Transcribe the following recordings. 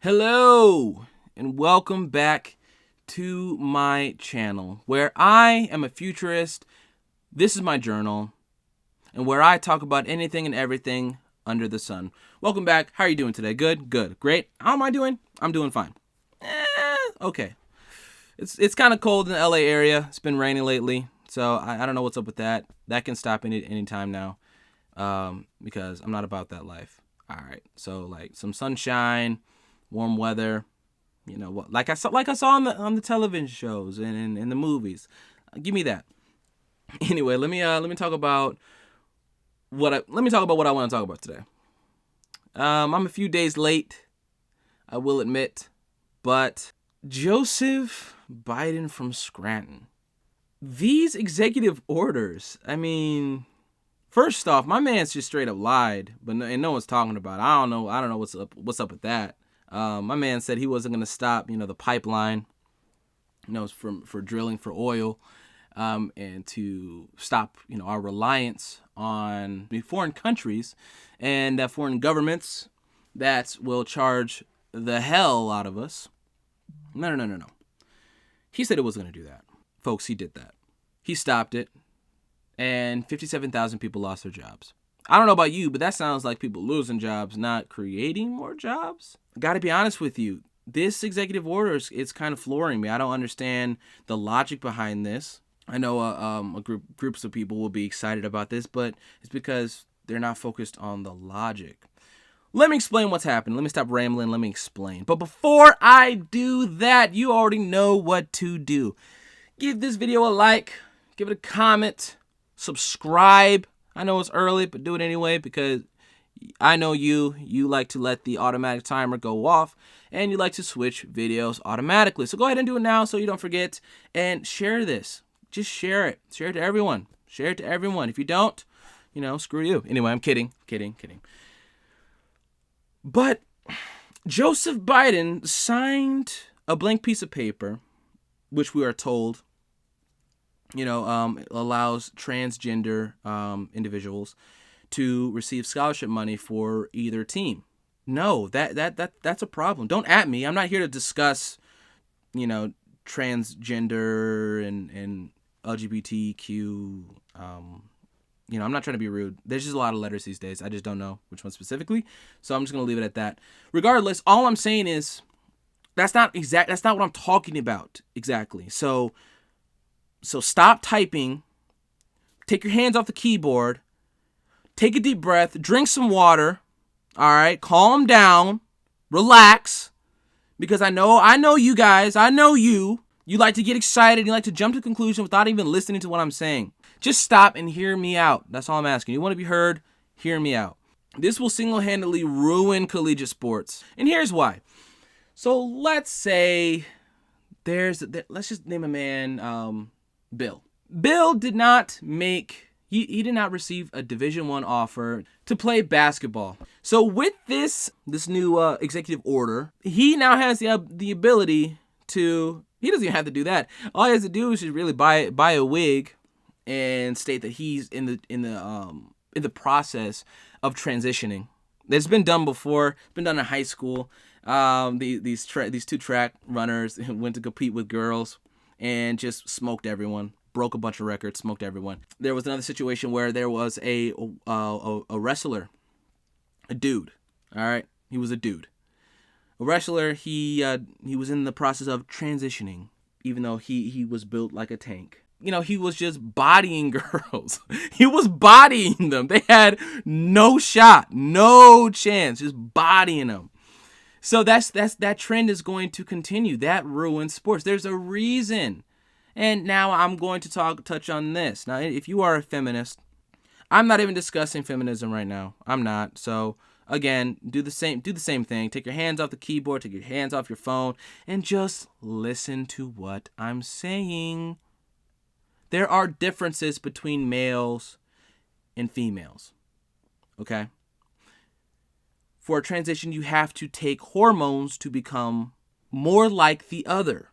Hello, and welcome back to my channel, where I am a futurist. This is my journal, and where I talk about anything and everything under the sun. Welcome back. How are you doing today? Good? Good. Great. How am I doing? I'm doing fine. Okay. It's kind of cold in the LA area. It's been raining lately, so I don't know what's up with that. That can stop any time now, because I'm not about that life. All right. So like some sunshine, warm weather. You know what? Like I saw on the television shows and in the movies. Give me that. Anyway, let me talk about what I want to talk about today. I'm a few days late, I will admit, but Joseph Biden from Scranton. These executive orders. I mean, first off, my man's just straight up lied, but no one's talking about it. I don't know what's up with that. My man said he wasn't gonna stop, the pipeline, for drilling for oil, and to stop, our reliance on foreign countries and foreign governments that will charge the hell out of us. No. He said he wasn't gonna do that, folks. He did that. He stopped it, and 57,000 people lost their jobs. I don't know about you, but that sounds like people losing jobs, not creating more jobs. Got to be honest with you. This executive order is kind of flooring me. I don't understand the logic behind this. I know groups of people will be excited about this, but it's because they're not focused on the logic. Let me explain what's happening. Let me stop rambling. Let me explain. But before I do that, you already know what to do. Give this video a like. Give it a comment. Subscribe. I know it's early, but do it anyway because I know you like to let the automatic timer go off and you like to switch videos automatically. So go ahead and do it now so you don't forget, and share this. Just share it. Share it to everyone. Share it to everyone. If you don't, screw you. Anyway, I'm kidding. But Joseph Biden signed a blank piece of paper, which we are told allows transgender individuals to receive scholarship money for either team. No, that's a problem. Don't at me. I'm not here to discuss, transgender and LGBTQ. I'm not trying to be rude. There's just a lot of letters these days. I just don't know which one specifically. So I'm just gonna leave it at that. Regardless, all I'm saying is that's not what I'm talking about exactly. So stop typing, take your hands off the keyboard, take a deep breath, drink some water, all right? Calm down, relax, because I know you guys, you like to get excited, you like to jump to conclusion without even listening to what I'm saying. Just stop and hear me out. That's all I'm asking. You want to be heard? Hear me out. This will single-handedly ruin collegiate sports, and here's why. So let's say let's just name a man, Bill. Bill did not he did not receive a Division I offer to play basketball. So with this new executive order, he now has the ability to. He doesn't even have to do that. All he has to do is just really buy a wig and state that he's in the process of transitioning. It's been done before. It's been done in high school. These two track runners went to compete with girls and just smoked everyone, broke a bunch of records, smoked everyone. There was another situation where there was a wrestler, a dude. All right, he was a dude. A wrestler. He was in the process of transitioning, even though he was built like a tank. He was just bodying girls. He was bodying them. They had no shot, no chance, just bodying them. So that trend is going to continue. That ruins sports. There's a reason. And now I'm going to touch on this. Now, if you are a feminist, I'm not even discussing feminism right now. I'm not. So again, do the same thing. Take your hands off the keyboard, take your hands off your phone, and just listen to what I'm saying. There are differences between males and females. Okay? For a transition, you have to take hormones to become more like the other.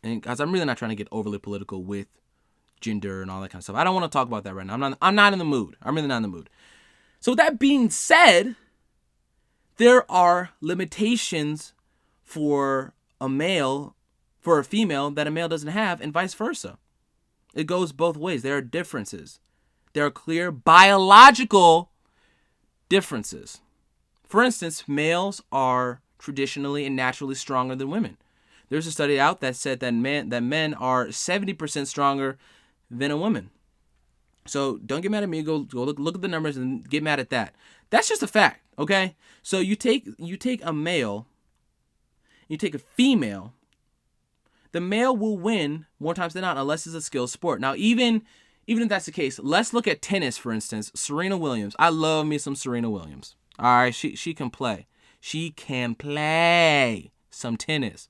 And guys, I'm really not trying to get overly political with gender and all that kind of stuff. I don't want to talk about that right now. I'm not in the mood. I'm really not in the mood. So with that being said, There are limitations for a male, for a female that a male doesn't have, and vice versa. It goes both ways. There are differences. There are clear biological differences. For instance, males are traditionally and naturally stronger than women. There's a study out that said that men are 70% stronger than a woman. So don't get mad at me. Go look at the numbers and get mad at that. That's just a fact, okay? So you take a male, you take a female. The male will win more times than not unless it's a skilled sport. Now, even if that's the case, let's look at tennis, for instance. Serena Williams. I love me some Serena Williams. All right, she can play. She can play some tennis.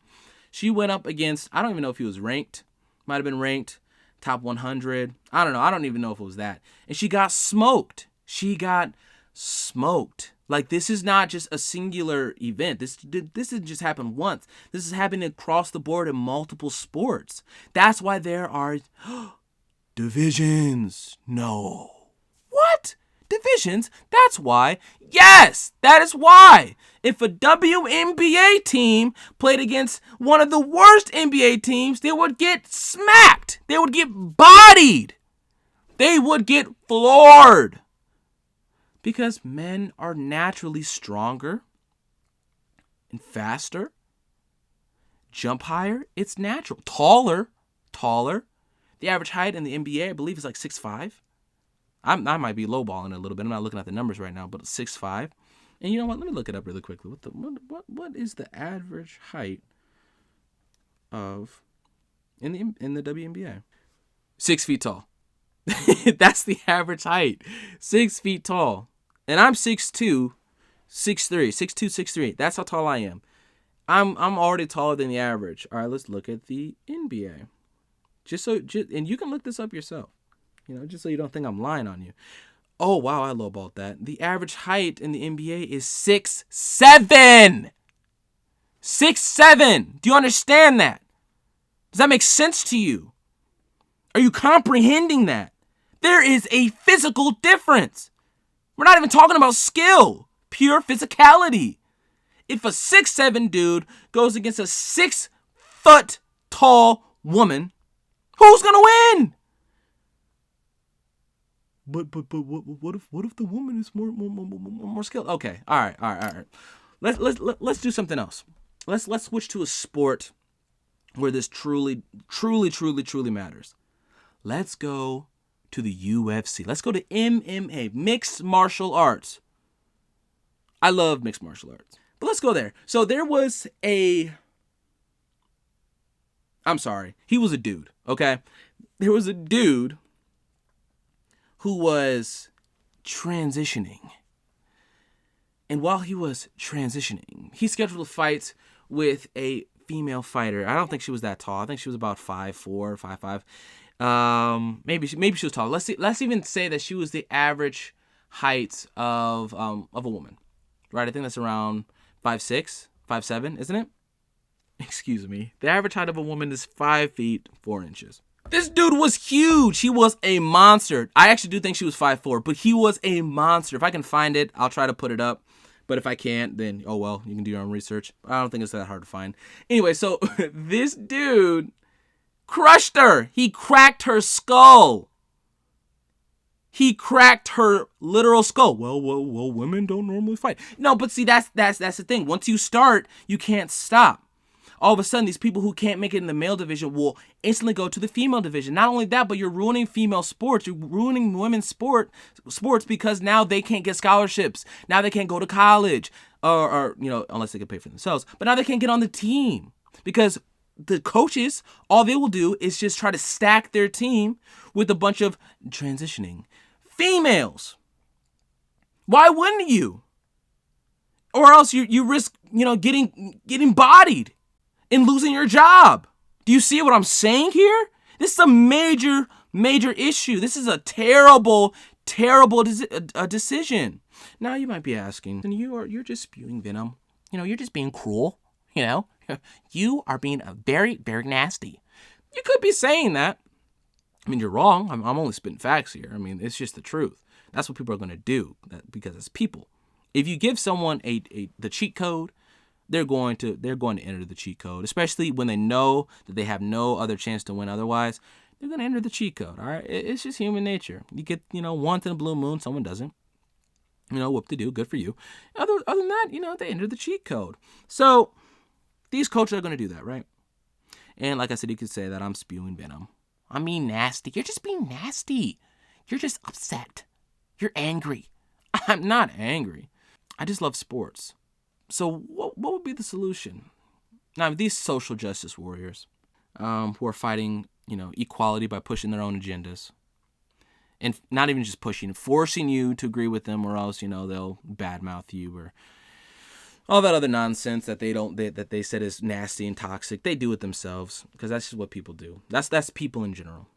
She went up against, I don't even know if he was ranked. Might have been ranked top 100. I don't know. I don't even know if it was that. And she got smoked. Like, this is not just a singular event. This didn't just happen once. This is happening across the board in multiple sports. That's why there are divisions. No. What? Divisions? That's why. Yes, that is why. If a WNBA team played against one of the worst NBA teams, they would get smacked. They would get bodied. They would get floored. Because men are naturally stronger and faster. Jump higher, it's natural. Taller. The average height in the NBA, I believe, is like 6'5". I might be lowballing a little bit. I'm not looking at the numbers right now, but 6'5". And you know what? Let me look it up really quickly. What is the average height of in the WNBA? 6 feet tall. That's the average height. 6 feet tall. And I'm 6'2", 6'3", 6'2", 6'3". That's how tall I am. I'm already taller than the average. All right, let's look at the NBA. And you can look this up yourself. You know, just so you don't think I'm lying on you. Oh, wow, I lowballed that. The average height in the NBA is 6'7". 6'7". Do you understand that? Does that make sense to you? Are you comprehending that? There is a physical difference. We're not even talking about skill. Pure physicality. If a 6'7" dude goes against a 6 foot tall woman, who's gonna win? But what if the woman is more skilled? Okay, all right. Let's do something else. Let's switch to a sport where this truly matters. Let's go to the UFC. Let's go to MMA, mixed martial arts. I love mixed martial arts. But let's go there. So there was he was a dude, okay? There was a dude who was transitioning. And while he was transitioning, he scheduled a fight with a female fighter. I don't think she was that tall. I think she was about 5'4", 5'5". Maybe she was tall. Let's even say that she was the average height of a woman, right? I think that's around 5'6", 5'7", isn't it? Excuse me. The average height of a woman is 5 feet 4 inches. This dude was huge. He was a monster. I actually do think she was 5'4", but he was a monster. If I can find it, I'll try to put it up. But if I can't, then oh well, you can do your own research. I don't think it's that hard to find. Anyway, so this dude crushed her. He cracked her skull. He cracked her literal skull. Well, women don't normally fight. No, but see, that's the thing. Once you start, you can't stop. All of a sudden, these people who can't make it in the male division will instantly go to the female division. Not only that, but you're ruining female sports. You're ruining women's sports because now they can't get scholarships. Now they can't go to college, or unless they can pay for themselves. But now they can't get on the team because the coaches, all they will do is just try to stack their team with a bunch of transitioning females. Why wouldn't you? Or else you risk, getting bodied and losing your job. Do you see what I'm saying here? This is a major issue. This is a terrible decision. Now you might be asking, and you're just spewing venom. You're just being cruel. You are being very, very nasty. You could be saying that. I mean, you're wrong. I'm only spitting facts here. I mean, it's just the truth. That's what people are going to do because it's people. If you give someone the cheat code, they're going to enter the cheat code, especially when they know that they have no other chance to win otherwise. They're going to enter the cheat code, all right? It's just human nature. You get, once in a blue moon, someone doesn't. Whoop-de-doo, good for you. Other than that, they enter the cheat code. So these coaches are going to do that, right? And like I said, you could say that I'm spewing venom. I'm being nasty. You're just being nasty. You're just upset. You're angry. I'm not angry. I just love sports. So what would be the solution? Now, these social justice warriors who are fighting, equality by pushing their own agendas, and not even just pushing, forcing you to agree with them, or else, they'll badmouth you or all that other nonsense that they said is nasty and toxic. They do it themselves because that's just what people do. That's people in general.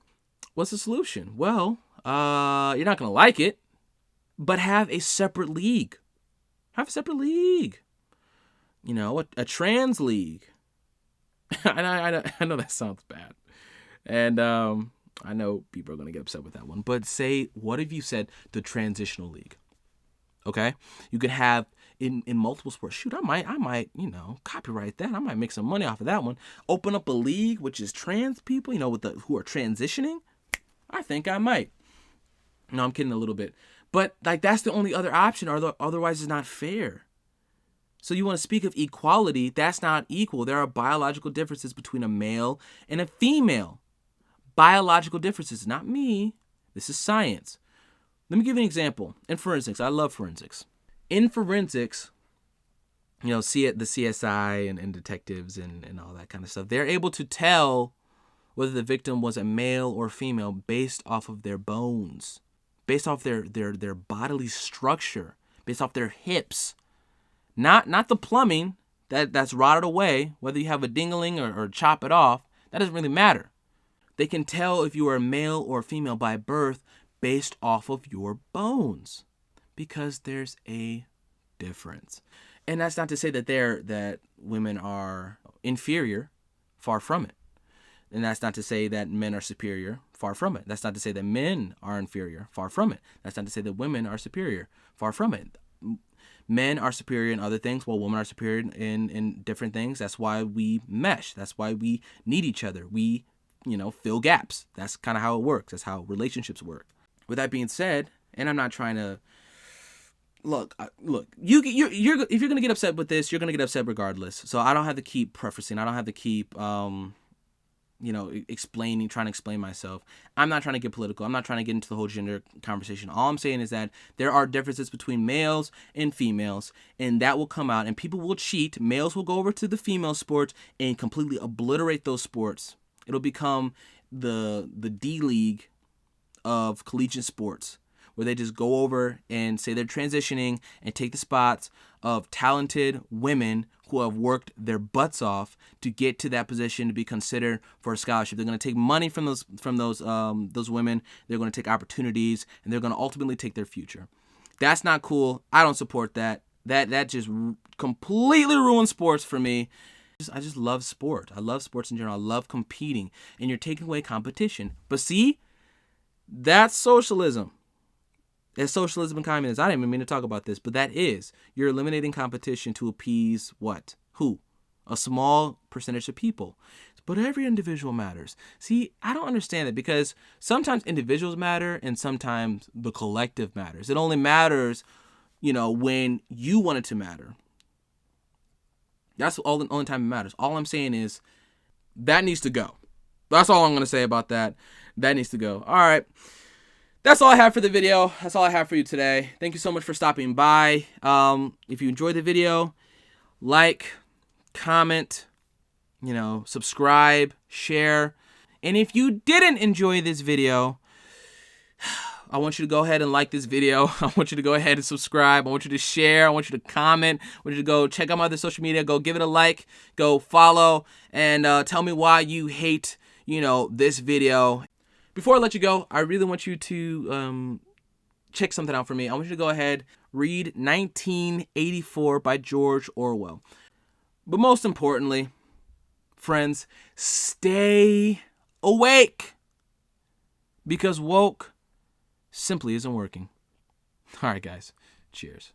What's the solution? Well, you're not going to like it, but have a separate league. Have a separate league. A trans league. I know that sounds bad. And I know people are going to get upset with that one. But what if you said the transitional league? Okay? You could have in multiple sports. Shoot, I might, copyright that. I might make some money off of that one. Open up a league which is trans people, who are transitioning. I think I might. No, I'm kidding a little bit. But that's the only other option, or otherwise it's not fair. So you want to speak of equality, that's not equal. There are biological differences between a male and a female. Biological differences, not me. This is science. Let me give you an example. In forensics, I love forensics. In forensics, see it, the CSI and detectives and all that kind of stuff, they're able to tell whether the victim was a male or female based off of their bones, based off their bodily structure, based off their hips. Not the plumbing that's rotted away, whether you have a dingling or chop it off, that doesn't really matter. They can tell if you are a male or female by birth based off of your bones, because there's a difference. And that's not to say that women are inferior, far from it. And that's not to say that men are superior, far from it. That's not to say that men are inferior, far from it. That's not to say that women are superior, far from it. Men are superior in other things, while women are superior in different things. That's why we mesh. That's why we need each other. We, fill gaps. That's kind of how it works. That's how relationships work. With that being said, and I'm not trying to look. You're if you're gonna get upset with this, you're gonna get upset regardless. So I don't have to keep prefacing. I don't have to keep trying to explain myself. I'm not trying to get political. I'm not trying to get into the whole gender conversation. All I'm saying is that there are differences between males and females, and that will come out, and people will cheat. Males will go over to the female sports and completely obliterate those sports. It'll become the D League of collegiate sports, where they just go over and say they're transitioning and take the spots of talented women who have worked their butts off to get to that position to be considered for a scholarship. They're going to take money from those women. They're going to take opportunities, and they're going to ultimately take their future. That's not cool. I don't support that. That just completely ruins sports for me. I just love sport. I love sports in general. I love competing, and you're taking away competition. But see, that's socialism. It's socialism and communism. I didn't even mean to talk about this, but that is. You're eliminating competition to appease what? Who? A small percentage of people. But every individual matters. See, I don't understand it, because sometimes individuals matter and sometimes the collective matters. It only matters, when you want it to matter. That's the only time it matters. All I'm saying is that needs to go. That's all I'm going to say about that. That needs to go. All right. That's all I have for the video. That's all I have for you today. Thank you so much for stopping by. If you enjoyed the video, like, comment, subscribe, share. And if you didn't enjoy this video, I want you to go ahead and like this video. I want you to go ahead and subscribe. I want you to share. I want you to comment. I want you to go check out my other social media. Go give it a like. Go follow. And tell me why you hate, this video. Before I let you go, I really want you to check something out for me. I want you to go ahead, read 1984 by George Orwell. But most importantly, friends, stay awake, because woke simply isn't working. All right, guys. Cheers.